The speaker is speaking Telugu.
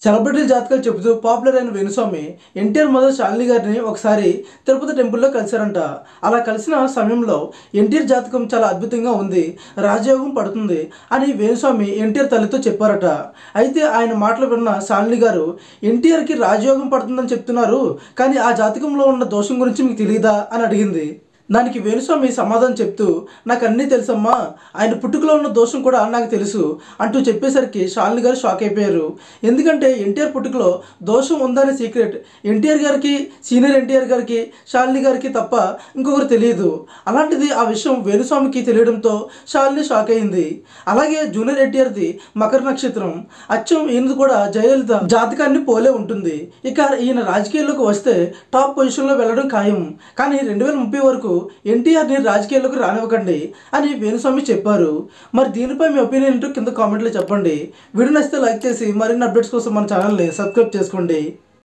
సెలబ్రిటీల జాతకాలు చెబుతూ పాపులర్ అయిన వేణుస్వామి ఎన్టీఆర్ మదర్ శాలిని గారిని ఒకసారి తిరుపతి టెంపుల్లో కలిశారంట. అలా కలిసిన సమయంలో ఎన్టీఆర్ జాతకం చాలా అద్భుతంగా ఉంది, రాజయోగం పడుతుంది అని వేణుస్వామి ఎన్టీఆర్ తల్లితో చెప్పారట. అయితే ఆయన మాటలు విన్న శాలిని గారు, ఎన్టీఆర్కి రాజయోగం పడుతుందని చెప్తున్నారు, కానీ ఆ జాతకంలో ఉన్న దోషం గురించి మీకు తెలియదా అని అడిగింది. దానికి వేణుస్వామి సమాధానం చెప్తూ, నాకు అన్నీ తెలుసమ్మా, ఆయన పుట్టుకలో ఉన్న దోషం కూడా నాకు తెలుసు అంటూ చెప్పేసరికి శాలిని గారు షాక్ అయిపోయారు. ఎందుకంటే ఎన్టీఆర్ పుట్టుకలో దోషం ఉందనే సీక్రెట్ ఎన్టీఆర్ గారికి, సీనియర్ ఎన్టీఆర్ గారికి, శాలిని గారికి తప్ప ఇంకొకరు తెలియదు. అలాంటిది ఆ విషయం వేణుస్వామికి తెలియడంతో శాలిని షాక్ అయింది. అలాగే జూనియర్ ఎన్టీఆర్ది మకర నక్షత్రం, అచ్చం ఈయనది కూడా జయలలిత జాతకాన్ని పోలే ఉంటుంది. ఇక ఈయన రాజకీయాల్లోకి వస్తే టాప్ పొజిషన్లో వెళ్ళడం ఖాయం, కానీ 2030 వరకు ఎన్టీఆర్ని రాజకీయాల్లోకి రానివ్వకండి అని వేణుస్వామి చెప్పారు. మరి దీనిపై మీ ఒపీనియన్ ఏంటో కింద కామెంట్లో చెప్పండి. వీడియో నచ్చితే లైక్ చేసి మరిన్ని అప్డేట్స్ కోసం మన ఛానల్ని సబ్స్క్రైబ్ చేసుకోండి.